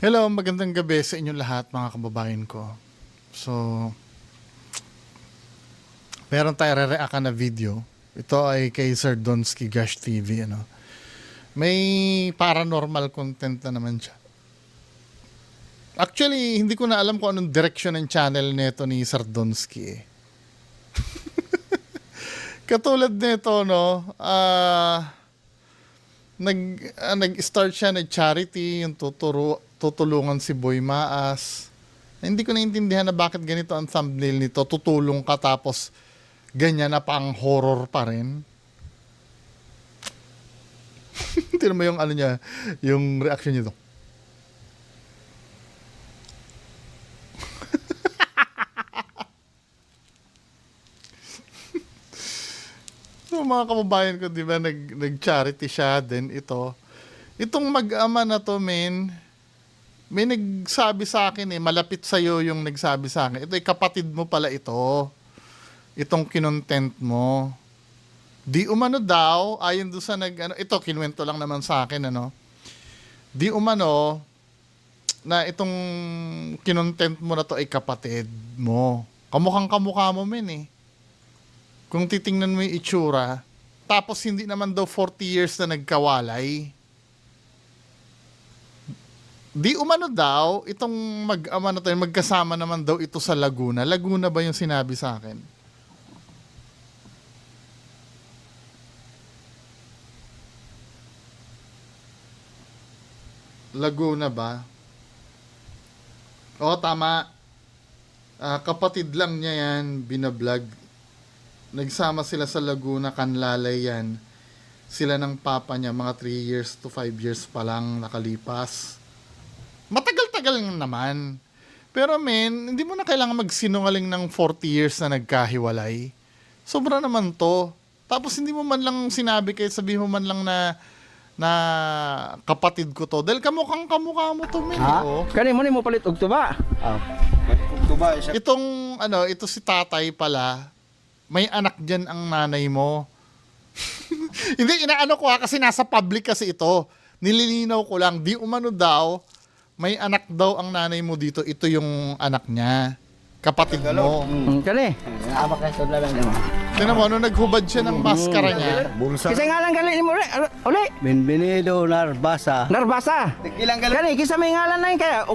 Hello, magandang gabi sa inyong lahat mga kababayan ko. So, meron tayo re-react na video. Ito ay kay Sir Donsky Gash TV. May paranormal content na naman siya. Actually, hindi ko na alam kung anong direction ng channel nito ni Sir Donsky Katulad nito, nag-start siya na charity, yung tutulungan si Boy Maas. Hindi ko naintindihan na bakit ganito ang thumbnail nito. Tutulong ka tapos ganyan na pang horror pa rin. Tignan mo yung niya, yung reaction niya to. So, mga kababayan ko, di ba, nag-charity siya, then itong mag-ama na to, may nagsabi sa akin malapit sa'yo yung nagsabi sa akin. Ito, kapatid mo pala ito. Itong kinontent mo. Di umano daw, ayon doon sa ito, kinuwento lang naman sa akin, Di umano, na itong kinontent mo na to ay kapatid mo. Kamukhang kamukha mo, Kung titingnan mo yung itsura, tapos hindi naman daw 40 years na nagkawalay. Di umano daw, itong mag-ama na tayo, magkasama naman daw ito sa Laguna. Laguna ba yung sinabi sa akin? Laguna ba? Oo, tama. Kapatid lang niya yan, binablog. Nagsama sila sa Laguna, Canlalay yan. Sila ng papa niya, mga 3 years to 5 years pa lang nakalipas. Matagal-tagal naman. Pero hindi mo na kailangan magsinungaling ng 40 years na nagkahiwalay. Sobra naman to. Tapos hindi mo man lang sinabi, kahit sabihin mo man lang na kapatid ko to. Dahil kamukha mo to, Ha? Kani mo palit og tuba. Tuba, Itong, ito si tatay pala. May anak dyan ang nanay mo. Hindi, inaano ko kasi nasa public kasi ito. Nililinaw ko lang, di umano daw, may anak daw ang nanay mo dito, ito yung anak niya. Kapatid mo. Kani. Aba kay sudla lang mo. Tingnan mo, naghubad siya ng maskara niya. Bulsa. Kisa ngalan gali mo uli. Benvenido Narbasa. Narbasa. Ilang Kani kisa may ngalan na yun kaya.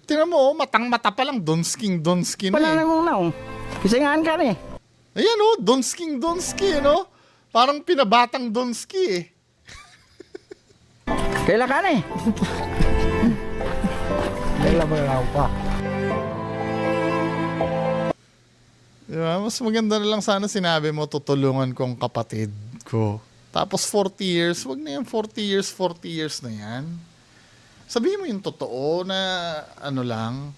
Tingnan mo, matang-mata pa lang, Donsky Pala na na mong naong. Kisa ngalan kani. Ayan Donsky, Parang pinabatang Donsky Kaila kani. Kaila mo na pa. Diba? Mas maganda na lang sana sinabi mo, tutulungan kong kapatid ko. Tapos 40 years, wag na yan 40 years na yan. Sabihin mo yung totoo na lang.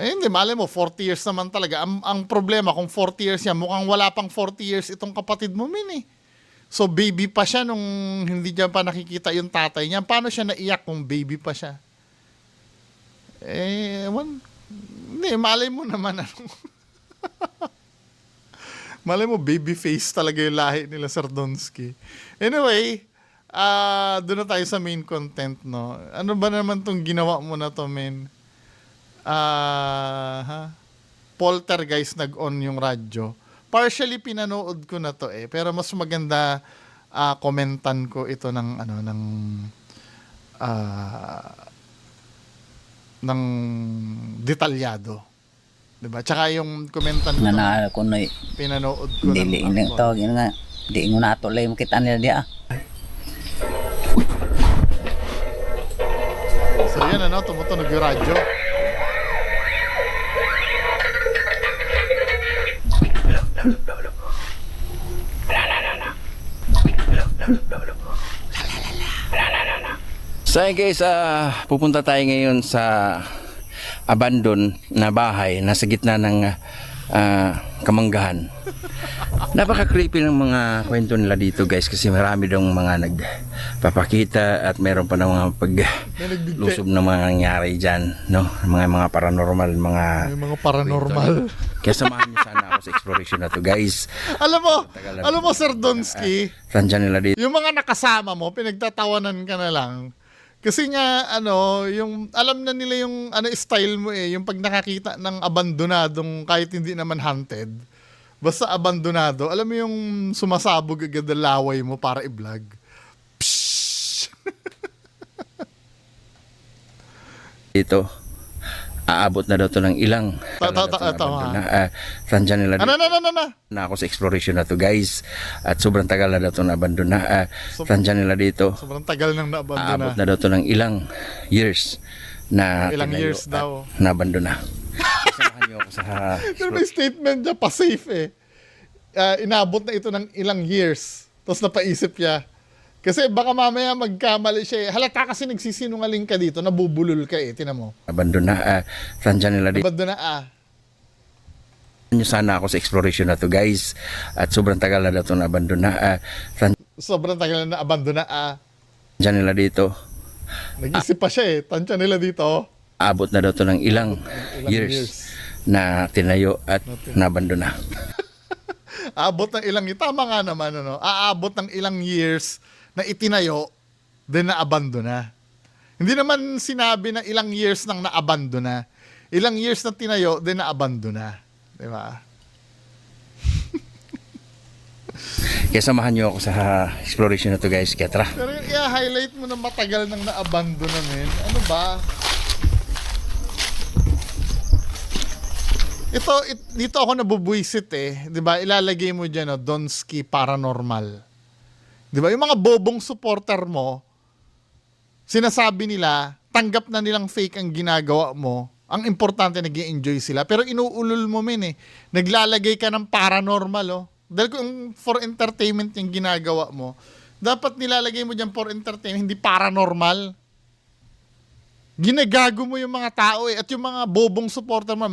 Hindi, malay mo, 40 years naman talaga. Ang problema, kung 40 years yan, mukhang wala pang 40 years itong kapatid mo, So, baby pa siya nung hindi niya pa nakikita yung tatay niya. Paano siya naiyak kung baby pa siya? Hindi, malay mo naman, malay mo, baby face talaga yung lahi nila, Sir Donsky. Anyway, doon na tayo sa main content, Ano ba naman tong ginawa mo na to, Poltergeist nag-on yung radyo. Partially pinanood ko na to pero mas maganda komentan ko ito ng detalyado. 'Di ba? Tsaka yung komentan ko na ko na pinanood ko dili ng tawag yun nga di mo nato lay makita nila dia. So yan tumutunog yung radyo. So guys, pupunta tayo ngayon sa abandon na bahay nasa gitna ng Kamanggahan. Napaka-creepy ng mga kwento nila dito guys kasi marami daw mga nagpapakita at meron pa ng mga paglusob ng mga nangyari dyan, mga paranormal, May mga paranormal. Kaya samahan niyo sana ako sa exploration na to guys. Alam mo Sir Donsky, Tandyan nila dito. yung mga nakasama mo, pinagtatawanan ka na lang. Kasi nga, yung, alam na nila yung, style mo eh, yung pag nakakita ng abandonadong kahit hindi naman hunted, basta abandonado, alam mo yung sumasabog agad ang laway mo para i-vlog. Pshhh! Dito, aabot na daw to ng ilang. Tansya nila dito. Na ako sa exploration na to, guys. At sobrang tagal na daw to na-abandon na. Tansya nila dito. Sobrang tagal nang naabandona. Aabot na daw to ng ilang years na Ilang tinayo years daw. at nabandon na. Samahan niyo ako sa Pero may statement niya, pa-safe eh. Inabot na ito ng ilang years. Tapos napaisip niya. Kasi baka mamaya magkamali siya eh. Halata kasi nagsisinungaling ka dito, nabubulol ka eh. Tinan mo. abandon na. Tansya nila dito. Abandona Nyo sana ako sa exploration na to, guys. At sobrang tagal na daw to na-abandon na. Sobrang tagal na abandona Tansya nila dito. Nag-isip pa siya eh. Tansya nila dito. Abot na daw to ng ilang years na tinayo at nabandon na. Aabot ng ilang, tama nga naman, aabot ng ilang years na itinayo, then naabandona. Hindi naman sinabi na ilang years nang naabandona. Ilang years na tinayo, then naabandona. Di ba? Kaya samahan nyo ako sa exploration na to, guys. Kaya tara. Pero yung i-highlight mo na matagal nang naabandona, men. Ano ba? Dito ako nabubuisit eh. Di ba? Ilalagay mo dyan, Donski Paranormal. Di ba? Yung mga bobong supporter mo, sinasabi nila, tanggap na nilang fake ang ginagawa mo. Ang importante, nag-i-enjoy sila. Pero inuulol mo, men eh. Naglalagay ka ng paranormal, oh. Dahil kung for entertainment yung ginagawa mo, dapat nilalagay mo dyan for entertainment, hindi paranormal. Ginagago mo yung mga tao eh. At yung mga bobong supporter mo,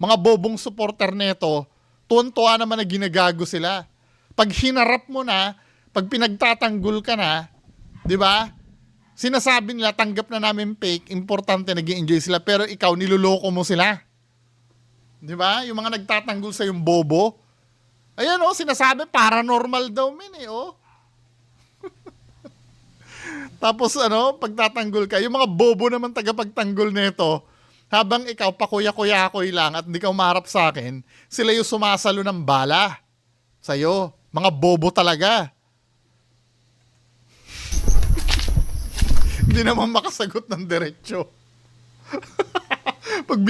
mga bobong supporter neto, tuwan-tuwa naman na ginagago sila. Pag hinarap mo na, pag pinagtatanggol ka na, di ba? Sinasabi nila, tanggap na namin fake, importante, nag-i-enjoy sila, pero ikaw, niloloko mo sila. Di ba? Yung mga nagtatanggol sa yung bobo. Ayan sinasabi, paranormal daw, men eh, Tapos pagtatanggol ka, yung mga bobo naman tagapagtanggol nito, habang ikaw pakuya-kuya-kuy lang at hindi ka umarap sa akin, sila yung sumasalo ng bala sa'yo. Mga bobo talaga. Hindi naman makasagot ng diretsyo. Pag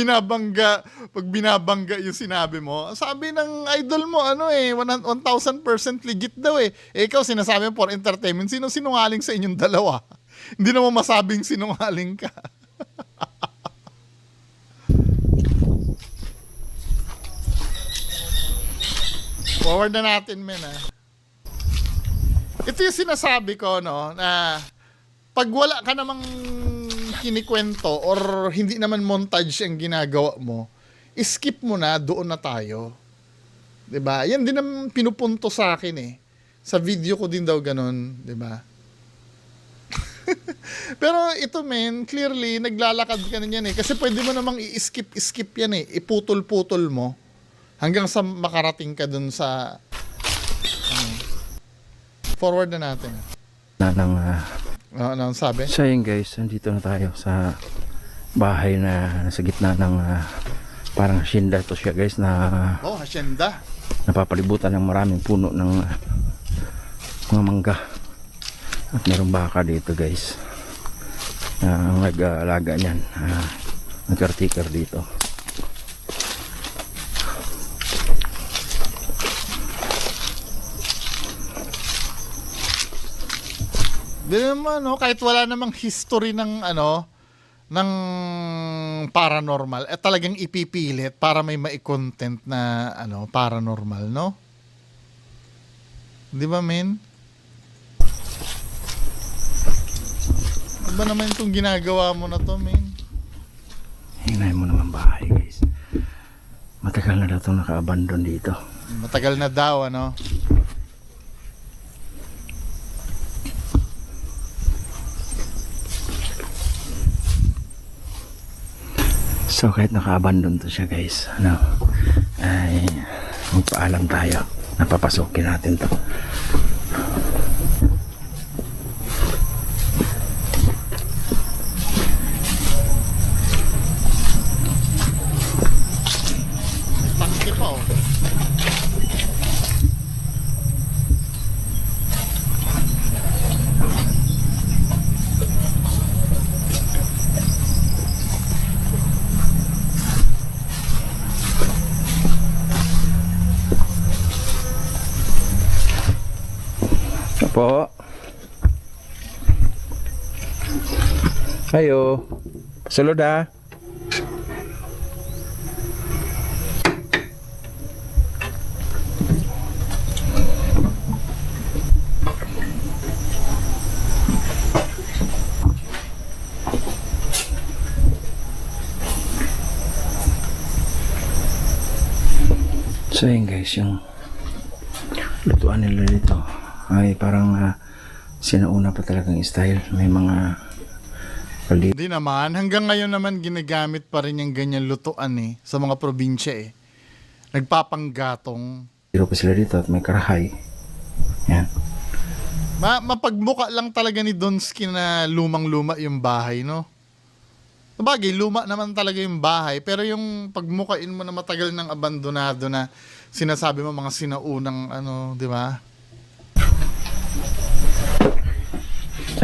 binabangga yung sinabi mo, sabi ng idol mo, 1,000% legit daw eh. Ikaw sinasabi mo for entertainment, sino sinungaling sa inyong dalawa? Hindi naman masabing sinungaling ka. Forward na natin, men, Ito yung sinasabi ko, na pag wala ka namang kinikwento or hindi naman montage ang ginagawa mo, skip mo na, doon na tayo. 'Di ba? Yan din ang pinupunto sa akin eh. Sa video ko din daw ganun, 'di ba? Pero ito, men, clearly naglalakad ka na yan eh. Kasi pwede mo namang i-skip yan eh. Iputol-putol mo hanggang sa makarating ka dun sa forward na natin. Ano ang sabi? So yun, guys, nandito na tayo sa bahay na nasa gitna ng parang hacienda to siya, guys, na hacienda. Napapalibutan ng maraming puno ng mga mangga. At mayroong baka dito, guys, na nag-alaga niyan, nag-caretaker dito. Di naman, kahit wala namang history ng ng paranormal, talagang ipipilit para may mai-content na paranormal, no? Di ba, men? Di ba naman itong ginagawa mo na to, men? Hingnahin mo naman bahay, guys. Matagal na daw itong naka-abandon dito. Matagal na daw, So kahit naka-abandon to siya, guys, ay magpaalam tayo. Napapasokin natin to. Kayo. Sulod ha. So yun guys, yung lutuan nila dito ay parang sinauna pa talagang style. May mga palit. Hindi naman. Hanggang ngayon naman ginagamit pa rin yung ganyan lutuan eh. Sa mga probinsya eh. Nagpapanggatong. Zero pa sila dito at may karahay. Yan. Mapagmuka lang talaga ni Donsky na lumang-luma yung bahay, no? Sabagay, luma naman talaga yung bahay. Pero yung pagmukain mo na matagal ng abandonado na sinasabi mo mga sinaunang ano, di ba?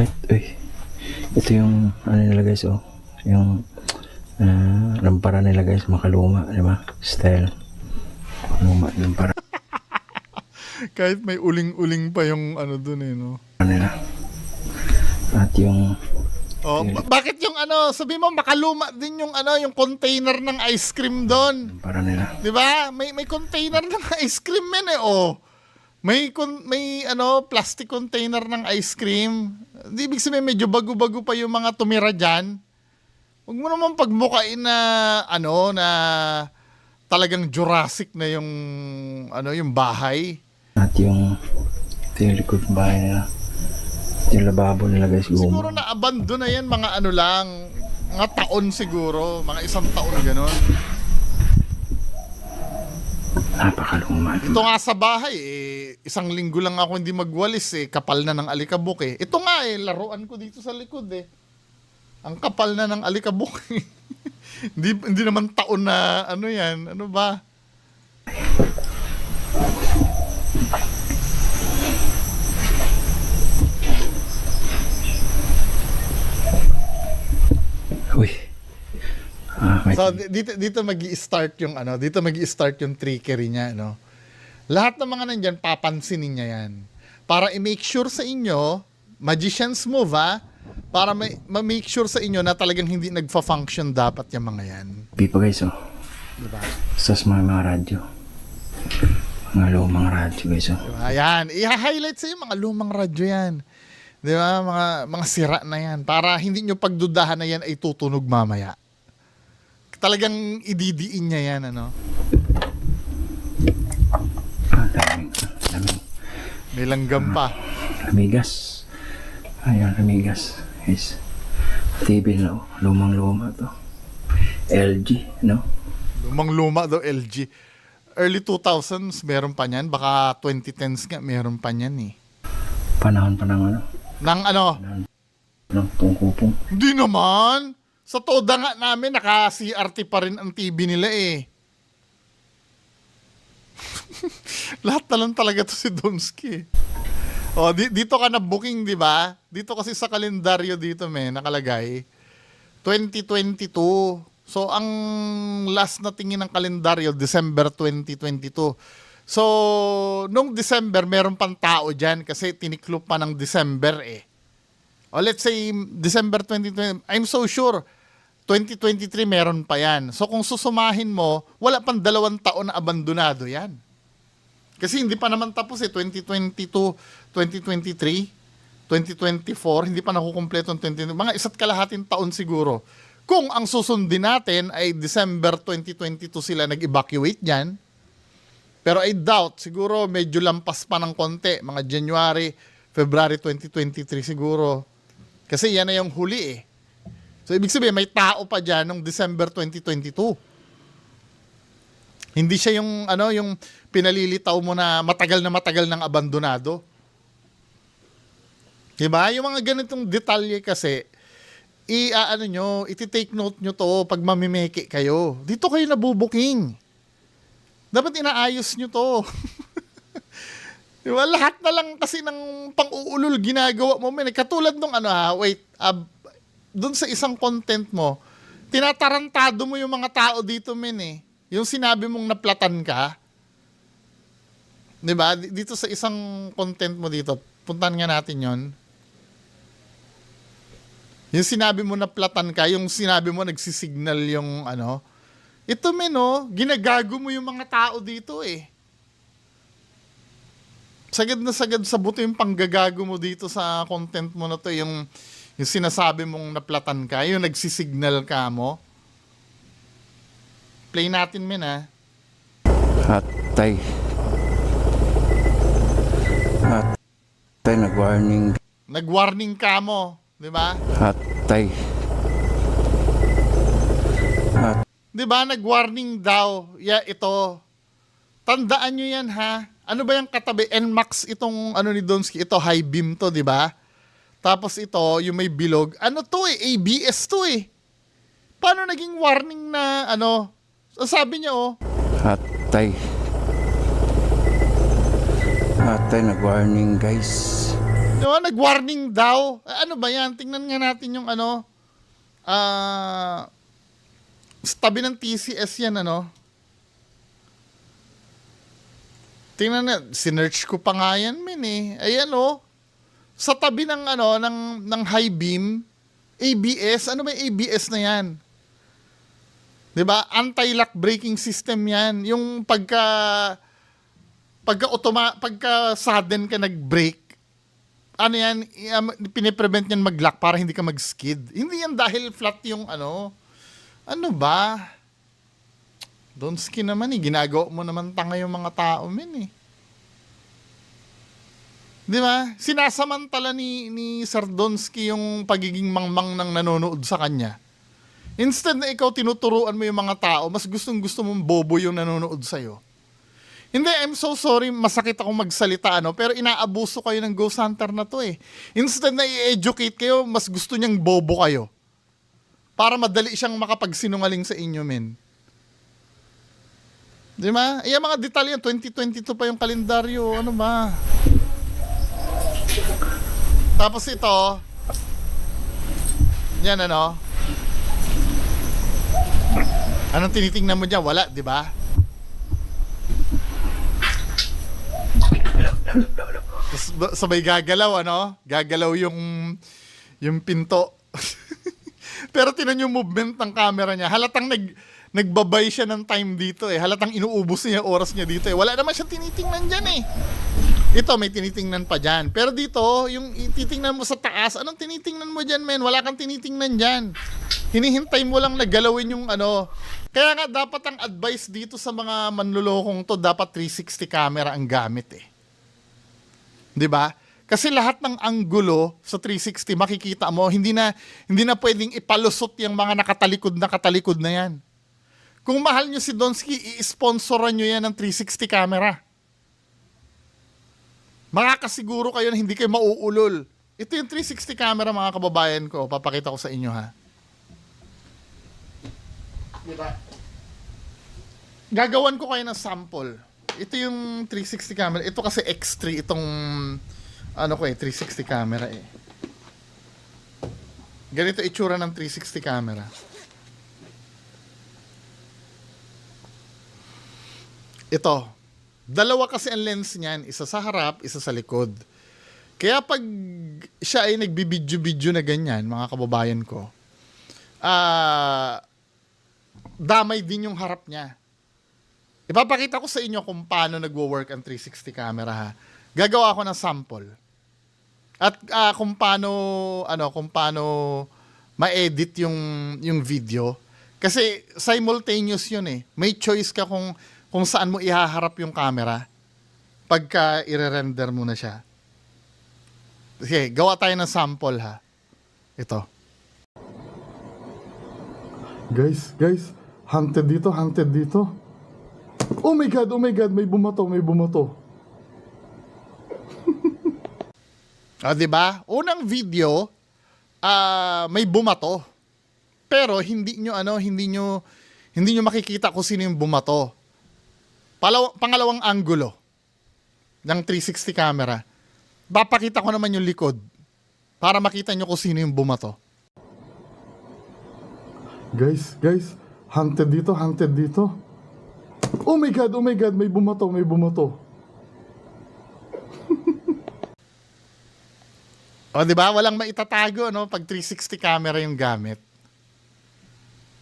Ay, uy. Ito yung ano nila guys, oh. Yung lampara nila guys, makaluma, di ba? Style. Luma, lampara Kahit may uling-uling pa yung ano dun eh, no? nila. At yung Oh, bakit yung ano, sabi mo makaluma din yung ano, yung container ng ice cream doon. lampara nila. 'Di ba? May container ng ice cream men eh, oh. May ano, plastic container ng ice cream. Di ibig sabihin medyo bago-bago pa yung mga tumira diyan. Huwag mo naman pagmukain na ano na talagang Jurassic na yung ano, yung bahay. At yung ito yung likod ng bahay nila. Ito yung lababo nila guys. Siguro na abandon na yan mga ano lang, mga taon siguro, mga 1 taon gano'n. Napakaluma. Ito nga sa bahay, eh, 1 linggo lang ako hindi magwalis eh. Kapal na ng alikabok eh. Ito nga eh, laruan ko dito sa likod eh. Ang kapal na ng alikabok eh. hindi naman taon na ano yan. Ano ba? Uy. May So dito magi-start yung ano, dito magi-start yung trickery niya, no. Lahat ng mga nandiyan papansinin niya 'yan. Para i-make sure sa inyo, magician's move para ma-make sure sa inyo na talagang hindi nagfa-function dapat yung mga 'yan. pipa guys, oh. Diba? Sa mga radyo. Mga lumang radyo guys, oh. Diba? Ayan, i-highlight sa mga lumang radyo 'yan. 'Di ba? Mga sira na 'yan para hindi nyo pagdudahan na 'yan ay tutunog mamaya. Talagang ididiin niya 'yan, ano. Daming. May langgam pa. Lamigas. Ayun, lamigas. Guys. TV na, oh. Lumang-luma to. LG, no? Lumang-luma daw LG. Early 2000s meron pa niyan, baka 2010s nga meron pa niyan eh. Panahon pa ng ano? Nang ano, Tungkupong. hindi naman. Sa toda nga namin, naka-CRT pa rin ang TV nila eh. Lahat na lang talaga to si Donsky. O, dito ka na booking, di ba? Dito kasi sa kalendaryo dito, nakalagay. 2022. So, ang last na tingin ng kalendaryo, December 2022. So, nung December, meron pang tao dyan kasi tiniklop pa ng December eh. O let's say, December 2020, I'm so sure, 2023 meron pa yan. So kung susumahin mo, wala pang 2 taon na abandonado yan. Kasi hindi pa naman tapos eh, 2022, 2023, 2024, hindi pa nakukumpleto ang 2022. Mga 1.5 taon siguro. Kung ang susundin natin ay December 2022 sila nag-evacuate dyan, pero I doubt, siguro medyo lampas pa ng konti, mga January, February 2023 siguro. Kasi yan na yung huli eh. So, ibig sabihin, may tao pa dyan noong December 2022. Hindi siya yung, ano, yung pinalilitaw mo na matagal ng abandonado. Diba? Yung mga ganitong detalye kasi, iti-take note nyo to pag mamimeke kayo. Dito kayo nabubuking. Dapat inaayos nyo to. Diba? Lahat na lang kasi ng pang-uulol ginagawa mo. Katulad nung doon sa isang content mo, tinatarantado mo yung mga tao dito, eh. Yung sinabi mong naplatan ka. Diba? Dito sa isang content mo dito, puntahan nga natin yon. Yung sinabi mo na platan ka, yung sinabi mo nagsisignal yung ano. Ito men, oh, ginagago mo yung mga tao dito eh. Sagad na sagad sa buto yung panggagago mo dito sa content mo na to, yung sinasabi mong naplatan ka, yung nagsisignal ka mo. Play natin men ha. Hatay. Hatay, nag-warning. Nag-warning ka mo, di ba? Hatay. Di ba, nag-warning daw. Ito. Tandaan nyo yan, ha? Ano ba yung katabi? NMAX itong ano ni Donsky. Ito, high beam to, di ba? Tapos ito, yung may bilog. Ano to eh? ABS to eh. Paano naging warning na ano? Sabi niya, oh. Hatay. Hatay, nag-warning guys. Di ba, nag-warning daw. Ano ba yan? Tingnan nga natin yung ano. Sa tabi ng TCS yan, ano? Tingnan na, sinearch ko pa nga yan, men eh. Ayan, oh. Sa tabi ng, ano, ng high beam, ABS, ano ba yung ABS na yan? Diba? Anti-lock braking system yan. Yung pagka sudden ka nag-brake, ano yan, piniprevent yan mag-lock para hindi ka mag-skid. Hindi yan dahil flat yung ano. Ano ba? Donsky naman eh. Ginagawa mo naman tanga yung mga tao, men eh. Di ba? Sinasamantala ni Sir Donsky yung pagiging mangmang ng nanonood sa kanya. Instead na ikaw tinuturuan mo yung mga tao, mas gustong-gusto mong bobo yung nanonood sa'yo. Hindi, I'm so sorry, masakit akong magsalita, ano, pero inaabuso kayo ng Ghost Hunter na to eh. Instead na i-educate kayo, mas gusto niyang bobo kayo. Para madali siyang makapagsinungaling sa inyo, men. Di ba? Yung mga detalye, 2022 pa yung kalendaryo, ano ba? Tapos ito, yan ano, anong tinitingnan mo dyan? Wala, di ba? Sabay gagalaw, ano? Gagalaw yung pinto. Pero tinan yung movement ng camera niya. Halatang nagbabay siya ng time dito eh. Halatang inuubos niya yung oras niya dito eh. Wala naman siya tinitingnan dyan eh. Ito, may tinitingnan pa dyan. Pero dito, yung titingnan mo sa taas, anong tinitingnan mo dyan, men? Wala kang tinitingnan dyan. Hinihintay mo lang na galawin yung ano. Kaya nga, dapat ang advice dito sa mga manlulokong to, dapat 360 camera ang gamit eh. 'Di ba? Kasi lahat ng anggulo sa 360 makikita mo, hindi na pwedeng ipalusot yung mga nakatalikod na yan. Kung mahal nyo si Donsky, i-sponsoran nyo yan ng 360 camera. Makakasiguro kayo na hindi kayo mauulol. Ito yung 360 camera, mga kababayan ko. Papakita ko sa inyo, ha. Diba? Gagawan ko kayo ng sample. Ito yung 360 camera. Ito kasi X3 itong 360 camera eh. Ganito itsura ng 360 camera. Ito. Dalawa kasi ang lens niyan, isa sa harap, isa sa likod. Kaya pag siya ay nagbibidyo-bidyo na ganyan, mga kababayan ko, damay din yung harap niya. Ipapakita ko sa inyo kung paano nagwo-work ang 360 camera, ha. Gagawa ako ng sample. At kung paano ma-edit yung video. Kasi simultaneous yun eh. May choice ka kung saan mo ihaharap yung camera pagka i-render mo na siya. Sige, gawa tayo ng sample, ha. Ito. Guys, hunted dito. Oh my god, may bumato. Diba? Unang video, may bumato. Pero hindi nyo makikita kung sino yung bumato. Pangalawang anggulo ng 360 camera. Papakita ko naman yung likod para makita nyo kung sino yung bumato. Guys, hunted dito. Oh my god, may bumato. O, di ba? Walang maitatago, no? Pag 360 camera yung gamit.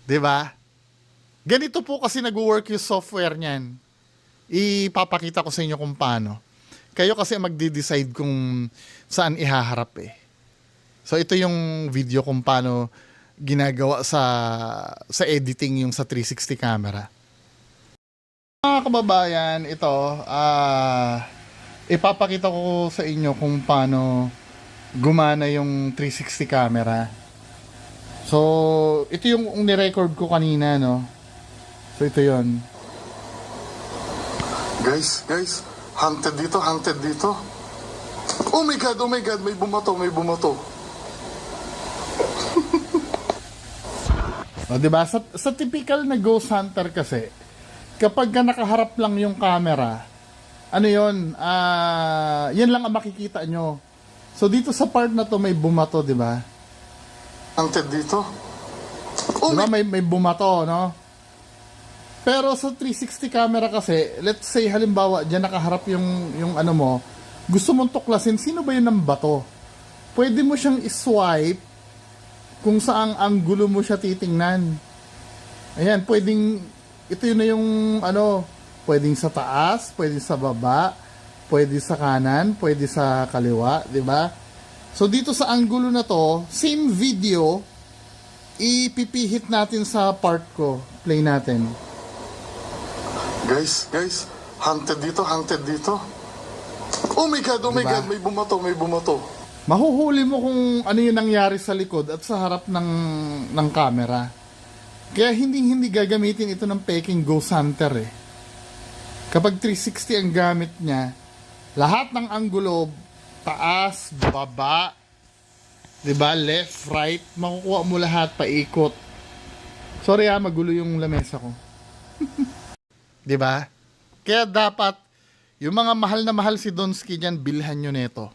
Di ba? Ganito po kasi nag-work yung software niyan. Ipapakita ko sa inyo kung paano. Kayo kasi magde-decide kung saan ihaharap eh. So, ito yung video kung paano ginagawa sa editing yung sa 360 camera. Mga kababayan, ito, ipapakita ko sa inyo kung paano gumana yung 360 camera. So, ito yung ni-record ko kanina, no? So, ito yon. Guys, hunted dito. Oh my God, may bumato. O, diba? Sa typical na ghost hunter kasi, kapag ka nakaharap lang yung camera, ano yun, yan lang ang makikita nyo. So, dito sa part na to may bumato, diba? Hunted dito? Oh, diba? May bumato, no? Pero sa 360 camera kasi, let's say halimbawa, dyan nakaharap yung ano mo, gusto mong tuklasin, sino ba yun ng bato? Pwede mo siyang iswipe kung saang anggulo mo siya titingnan. Ayan, pwedeng, ito yun na yung ano, pwedeng sa taas, pwedeng sa baba, pwede sa kanan, pwede sa kaliwa, di ba? So dito sa anggulo na to, same video, ipipihit natin sa part ko. Play natin. Guys, hunted dito. Oh my God, may bumato. Mahuhuli mo kung ano yung nangyari sa likod at sa harap ng camera. Kaya hindi gagamitin ito ng peking ghost hunter eh. Kapag 360 ang gamit niya, lahat ng anggulo, taas, baba, 'di ba, left, right, makukuha mo lahat paikot. Sorry magulo yung lamesa ko. 'Di ba? Kaya dapat yung mga mahal na mahal si Donsky diyan, bilhan nyo nito.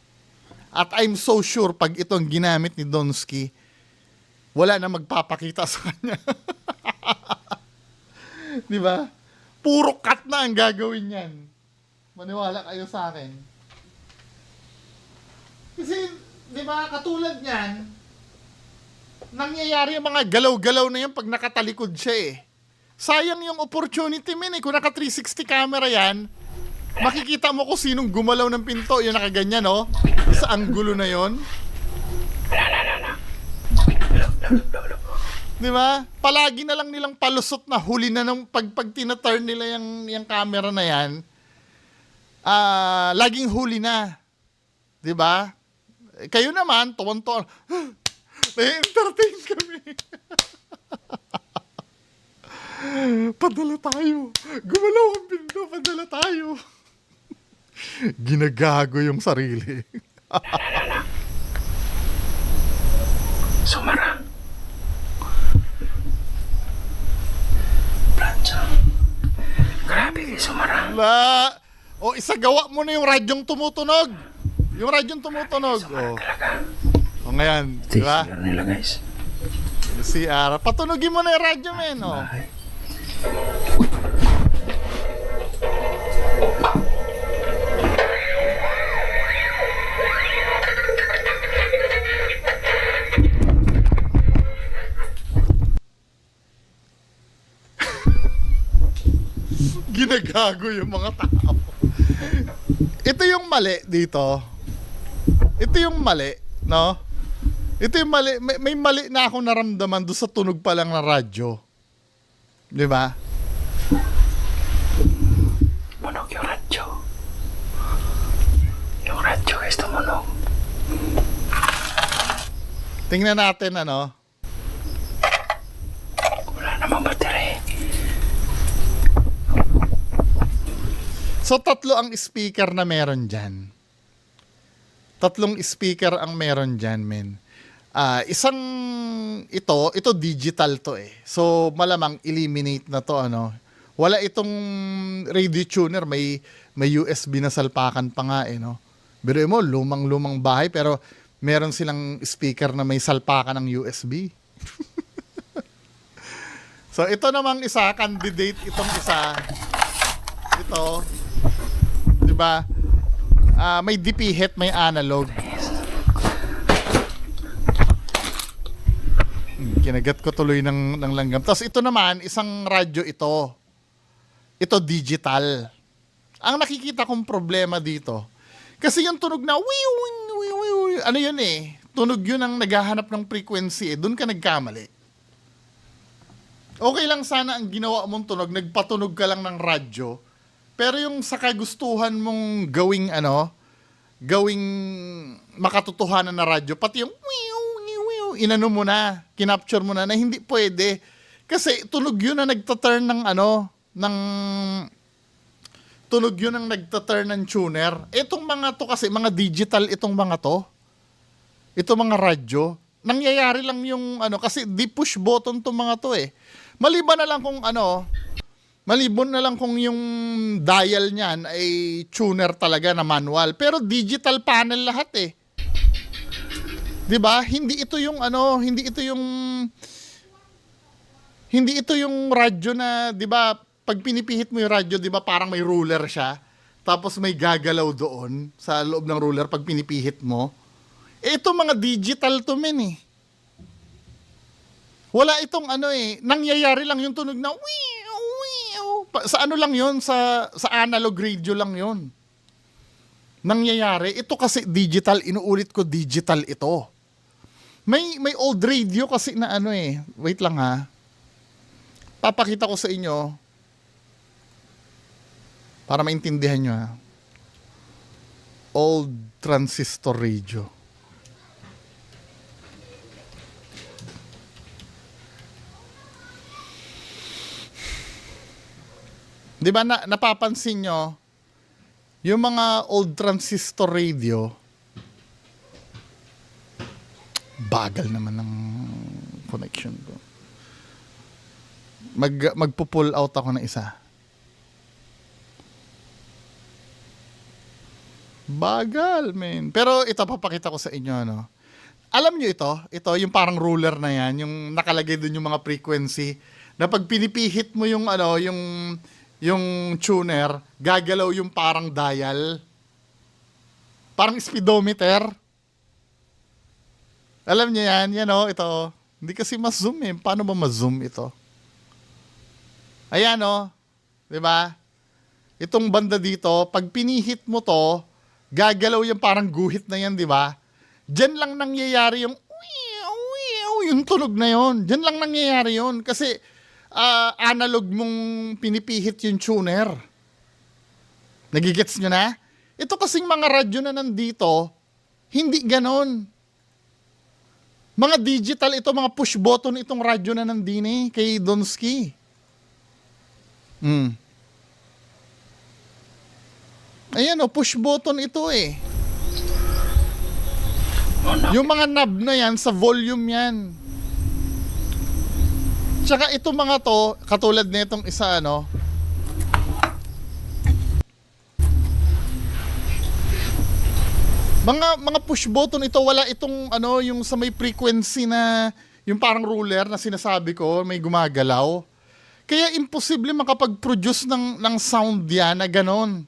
At I'm so sure pag itong ginamit ni Donsky, wala na magpapakita sa kanya. 'Di ba? Puro cut na ang gagawin niyan. Maniwala kayo sa akin. Kasi, 'di ba, katulad niyan, nangyayari yung mga galaw-galaw na yan pag nakatalikod siya eh. Sayang yung opportunity kung naka 360 camera yan, makikita mo kung sinong gumalaw ng pinto, yung nakaganyan, no? Sa anggulo na yon. Di ba? Palagi na lang nilang palusot na huli na nung pag tina-turn nila yung camera na yan, laging huli na. Di ba? Kayo naman, tuwan-tuwan, na-entertain kami. Padala tayo. Gumalaw ang pinto, padala tayo. Ginagago yung sarili. Sumara. Plancha. Grabe kay Sumara. O, isagawa mo na yung radyong tumutunog. Yung radyong tumutunog. O ngayon, di ba? CR nila, guys. CR. Patunogin mo na yung radyo, men. O. Ginagago yung mga tao. Ito yung mali dito. Ito yung mali, no? Ito yung mali. May mali na akong naramdaman doon sa tunog pa lang ng radyo. Di ba? Tunog yung radyo. Yung radyo, guys, tumunog. Tingnan natin, ano? Wala namang battery. So, tatlo ang speaker na meron dyan. Tatlong speaker ang meron dyan, men. Isang ito digital to eh. So, malamang eliminate na to, ano. Wala itong radio tuner, may USB na salpakan pa nga eh, no. Pero mo, lumang-lumang bahay, pero meron silang speaker na may salpakan ng USB. So, ito namang isa, candidate itong isa. Ito, di ba? May DP head, may analog. Kinagat ko tuloy ng langgam. Tapos ito naman, isang radyo ito. Ito digital. Ang nakikita kong problema dito, kasi yung tunog na wiu, wiu, wiu, wiu, ano yun eh, tunog yun ang naghahanap ng frequency eh, doon ka nagkamali. Okay lang sana ang ginawa mong tunog, nagpatunog ka lang ng radyo, pero yung sa kagustuhan mong gawing gawing makatotohanan na radyo, pati yung wiu, wiu, wiu, inano mo na, kinapture mo na hindi pwede. Kasi tunog yun na nagtaturn ng tunog yun ang nagtaturn ng tuner. Itong mga to kasi, mga digital itong mga to. Itong mga radyo. Nangyayari lang yung kasi di push button tong mga to eh. Maliban na lang kung yung dial niyan ay tuner talaga na manual. Pero digital panel lahat eh. 'Di ba? Hindi ito yung radyo na, 'di ba? Pag pinipihit mo yung radyo, 'di ba, parang may ruler siya. Tapos may gagalaw doon sa loob ng ruler pag pinipihit mo. Ito mga digital to men eh. Wala itong nangyayari lang yung tunog na wiu, wiu. Sa lang yun, sa analog radio lang yun. Nangyayari. Ito kasi digital, inuulit ko digital ito. May old radio kasi na wait lang ha. Papakita ko sa inyo para maintindihan nyo ha. Old transistor radio. Di ba napapansin nyo, yung mga old transistor radio, bagal naman ng connection ko. Magpo-pull out ako ng isa. Bagal, men. Pero ito, papakita ko sa inyo, Alam nyo ito yung parang ruler na yan, yung nakalagay dun yung mga frequency, na pag pinipihit mo yung tuner, gagalaw yung parang dial. Parang speedometer. Alam nyo yan, ito. Hindi kasi ma-zoom eh. Paano ba ma-zoom ito? Ayan di ba? Itong banda dito, pag pinihit mo to, gagalaw yung parang guhit na yan, di ba? Diyan lang nangyayari yung yung tunog na yon. Diyan lang nangyayari yon kasi analog mong pinipihit yung tuner. Nagigets nyo na? Ito kasing mga radyo na nandito, hindi ganon. Mga digital ito, mga push button itong radyo na nandini kay Donsky. Ayan push button ito eh. Yung mga knob na yan, sa volume yan. Tsaka itong mga to, katulad nitong isa mga push button ito, wala itong yung sa may frequency na yung parang ruler na sinasabi ko, may gumagalaw. Kaya imposible makapag-produce ng sound yan na ganon.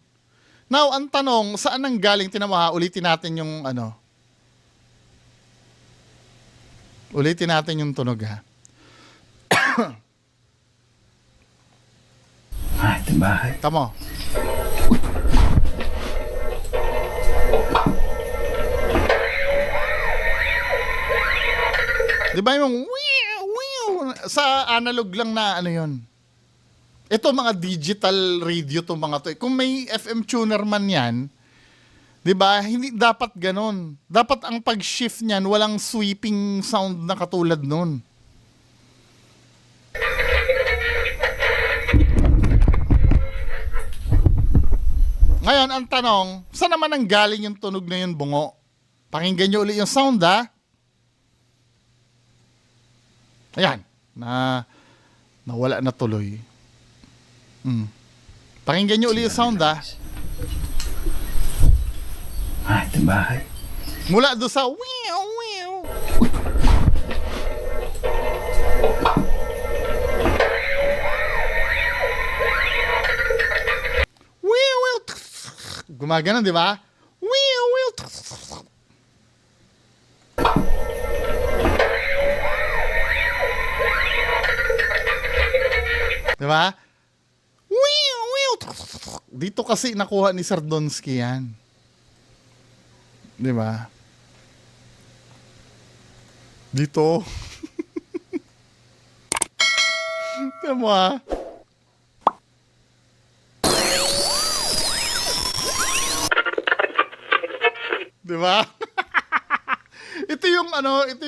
Now, ang tanong, saan nang galing? Tinamaha, ulitin natin yung ulitin natin yung tunog ha. Ito bahay. Tamo. Di ba yung sa analog lang na yun? Ito mga digital radio to mga to. Kung may FM tuner man yan, di ba, hindi dapat ganon. Dapat ang pag-shift niyan, walang sweeping sound na katulad nun. Ngayon, ang tanong, saan naman ang galing yung tunog na yun, bungo? Pakinggan nyo ulit yung sound, ha? Ayan, nawala na tuloy. Pakinggan nyo ulit yung sound, ha? Ito bahay. Mula doon sa wiu, wiu. Wiu, wiu. Gumagana, di ba? Wiu, wiu. Di ba? Dito kasi nakuha ni Sardonsky yan. Di ba? Dito. Tignan mo ha. Di ba? Ito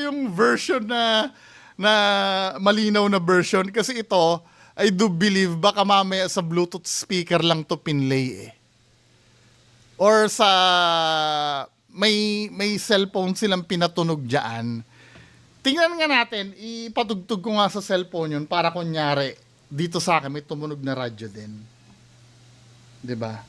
yung version na malinaw na version kasi ito, I do believe baka mamaya sa Bluetooth speaker lang to pinlay eh. Or sa may cellphone silang pinatunog diyan. Tingnan nga natin, ipatugtog ko nga sa cellphone yun para kunyari dito sa akin may tumunog na radyo din. 'Di ba?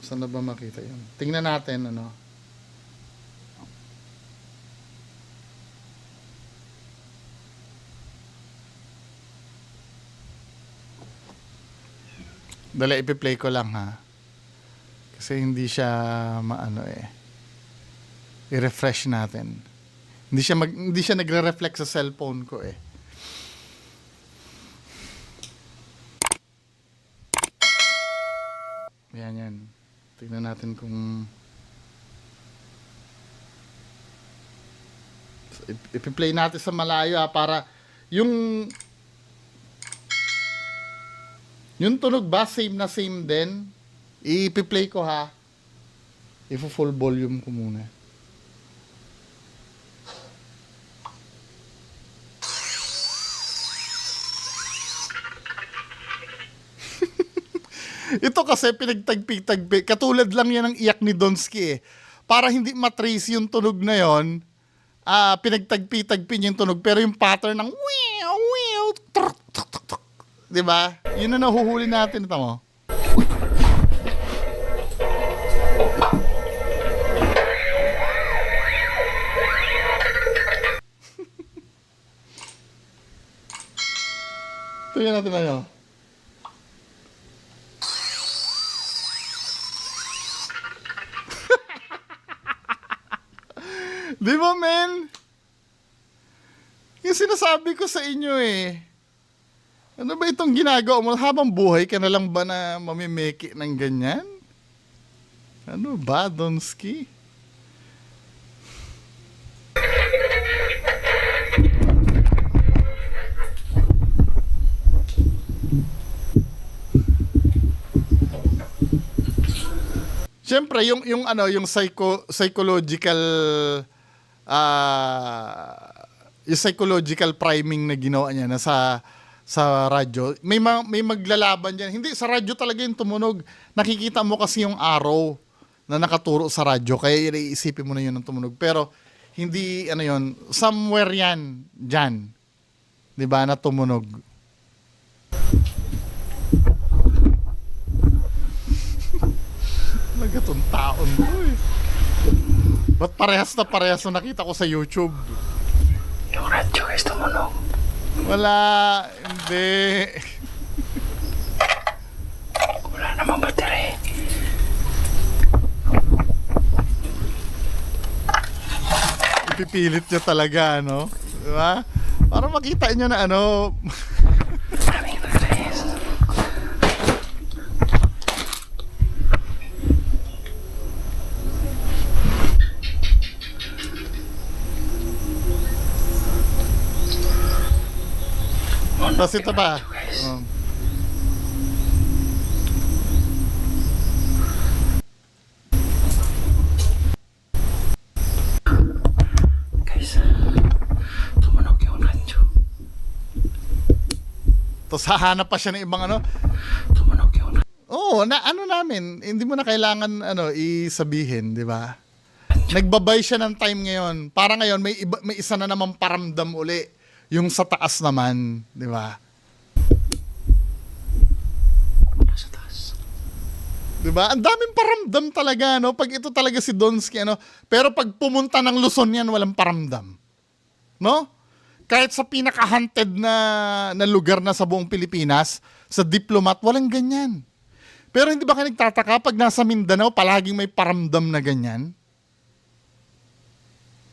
Saan na ba makita yun? Tingnan natin, ano. Dali, ipi-play ko lang, ha. Kasi hindi siya, i-refresh natin. Hindi siya nagre-reflect sa cellphone ko, eh. Yan. Tingnan natin kung ipi-play natin sa malayo para yung tunog ba same na same din. Ipi-play ko ha. Full volume ko muna. Ito kasi pinagtagpi-tagpi. Katulad lang yan ng iyak ni Donsky eh. Para hindi matrace yung tunog na yon, pinagtagpi-tagpi niya yung tunog. Pero yung pattern ng diba? Yun na nahuhuli natin. Ito mo. Tingnan natin ano. Di ba, men? Yung sinasabi ko sa inyo eh. Ano ba itong ginagawa mo? Habang buhay ka na lang ba na mamimeki ng ganyan? Ano ba, Donsky? Siyempre, yung psychological yung psychological priming na ginawa niya na sa radyo, may maglalaban diyan. Hindi sa radyo talaga yung tumunog. Nakikita mo kasi yung arrow na nakaturo sa radyo, kaya iisipin mo na yun ang tumunog. Pero hindi yun, somewhere yan diyan. 'Di ba, na tumunog. Talaga tong taon to eh. Ba't parehas na nakita ko sa YouTube? Yung radyo guys, tumunog. Wala, hindi. Wala namang battery. Ipipilit niya talaga, no? Diba? Para makita niyo na Maraming batteries. Tapos ito pa. Guys, tumunog yung radyo. Tapos hahanap pa siya ng ibang Tumunog yung radyo. Oo, namin, hindi mo na kailangan isabihin, di ba? Nagbabay siya ng time ngayon. Para ngayon, may isa na naman paramdam uli. Yung sa taas naman, di ba? Sa taas. Di ba? Ang daming paramdam talaga, no? Pag ito talaga si Donsky, Pero pag pumunta ng Luzon yan, walang paramdam. No? Kahit sa pinaka-hunted na lugar na sa buong Pilipinas, sa Diplomat, walang ganyan. Pero hindi ba kayo nagtataka pag nasa Mindanao, palaging may paramdam na ganyan?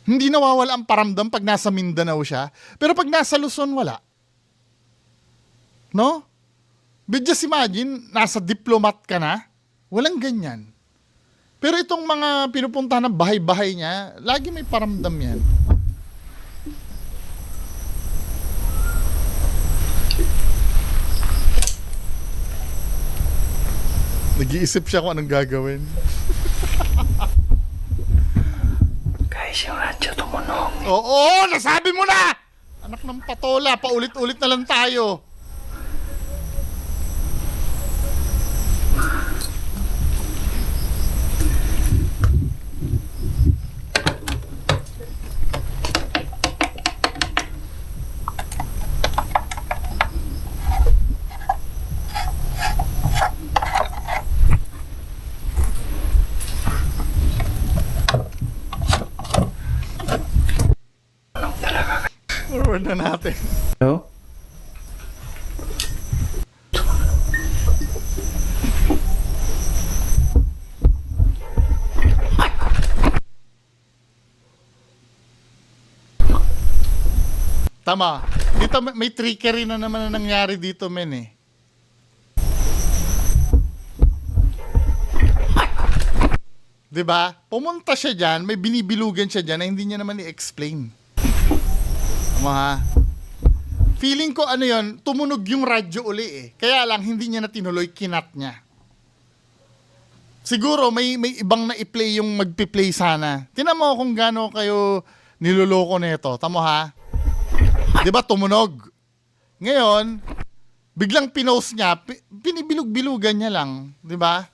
Hindi nawawala ang paramdam pag nasa Mindanao siya. Pero pag nasa Luzon, wala. No? But just imagine, nasa diplomat ka na, walang ganyan. Pero itong mga pinupunta ng bahay-bahay niya, lagi may paramdam yan. Nag-iisip siya kung anong gagawin. Guys, yung radyo tumunog. Oo, nasabi mo na! Anak ng patola, paulit-ulit na lang tayo. Forward na natin. Hello? Tama. Dito may trickery na naman na nangyari dito, men eh. Diba? Pumunta siya dyan, may binibilugan siya dyan na hindi niya naman i-explain. Tama ha? Feeling ko ano yon, tumunog yung radyo uli eh. Kaya lang hindi niya na tinuloy, kinat niya. Siguro may ibang na i-play yung magpi-play sana. Tinan mo kung gaano kayo niloloko nito. Tamo ha? 'Di ba tumunog? Ngayon, biglang pinost niya, binibilug-bilugan niya lang, 'di ba?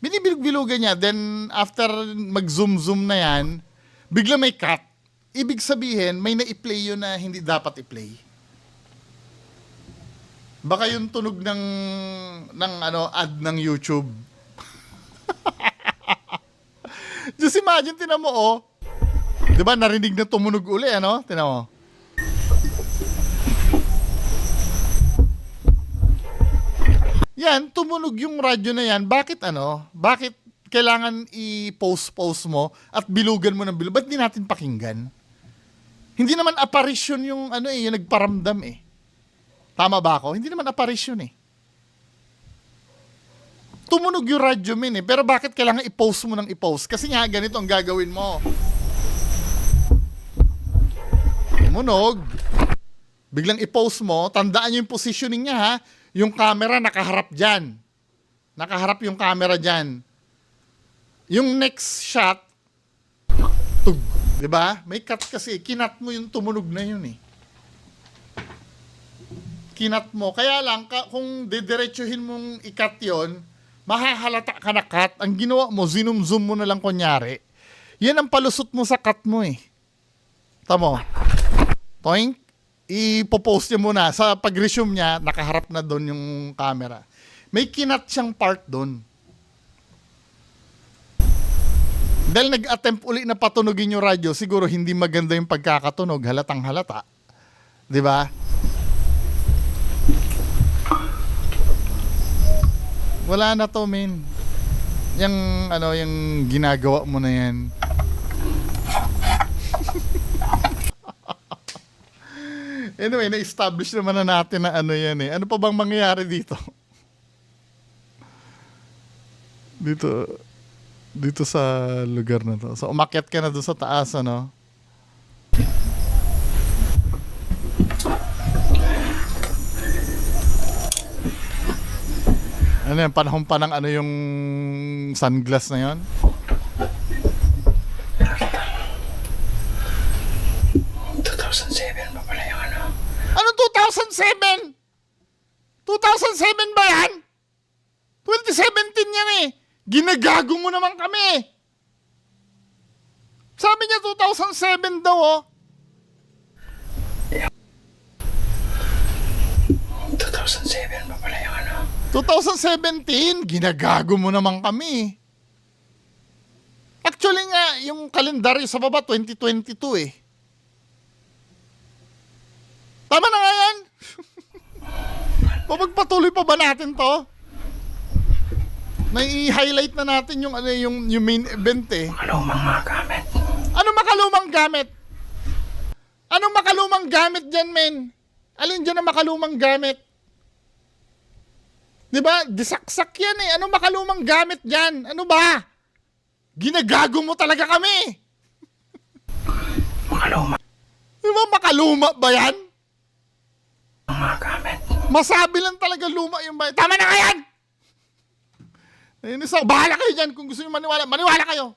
Binibilug-bilugan niya, then after mag-zoom-zoom na yan, biglang may cut. Ibig sabihin, may na-i-play yun na hindi dapat i-play. Baka yung tunog ng ad ng YouTube. Just imagine, tinan mo, oh. Diba, narinig na tumunog uli, ano? Tinan mo. Yan, tumunog yung radyo na yan. Bakit Bakit kailangan i-post mo at bilugan mo ng bilug? Ba't di natin pakinggan? Hindi naman apparition yung yung nagparamdam eh. Tama ba ako? Hindi naman apparition eh. Tumunog yung radyo min eh. Pero bakit kailangan i-post mo ng i-post? Kasi nga ganito ang gagawin mo. Tumunog. Biglang i-post mo. Tandaan nyo yung positioning niya ha. Yung camera nakaharap dyan. Nakaharap yung camera dyan. Yung next shot, tug. Diba? May cut kasi. Kinat mo yung tumunog na yun eh. Kinat mo. Kaya lang, kung didiretsuhin mong ikat yun, mahahalata ka na cut. Ang ginawa mo, zoom mo na lang kunyari. Yan ang palusot mo sa cut mo eh. Tamo. Toink. Ipopost niya muna. Sa pag-resume niya, nakaharap na doon yung camera. May kinat siyang part doon. Dahil nag-attempt uli na patunogin yung radyo, siguro hindi maganda yung pagkakatunog, halatang halata. 'Di ba? Wala na to, men. Yung ginagawa mo na yan. Anyway, na-establish naman na natin na yan eh. Ano pa bang mangyayari dito? Dito sa lugar na to. So, umakyat ka na doon sa taas, ano? Ano yan? Panahon pa ng yung sunglass na yon? 2007 pa pala yung ano. Ano 2007? 2007 ba yan? 2017 yan eh. Ginagago mo naman kami. Sabi niya 2007 daw oh. 2007 pa pala yung ano. 2017, ginagago mo naman kami. Actually nga, yung kalendaryo sa baba, 2022 eh. Tama na nga yan. Papagpatuloy pa ba natin to? Nai-highlight na natin yung ano yung main event eh. Makalumang mga gamit. Ano makalumang gamit? Anong makalumang gamit dyan, men? Alin dyan ang makalumang gamit? Di ba? Disaksak yan eh. Anong makalumang gamit dyan? Ano ba? Ginagago mo talaga kami. Makalumang Di ba makaluma ba yan? mga gamit. Masabi lang talaga luma yung bahay. Tama na nga yan! Nainis ako. Bahala kayo dyan kung gusto nyo maniwala. Maniwala kayo.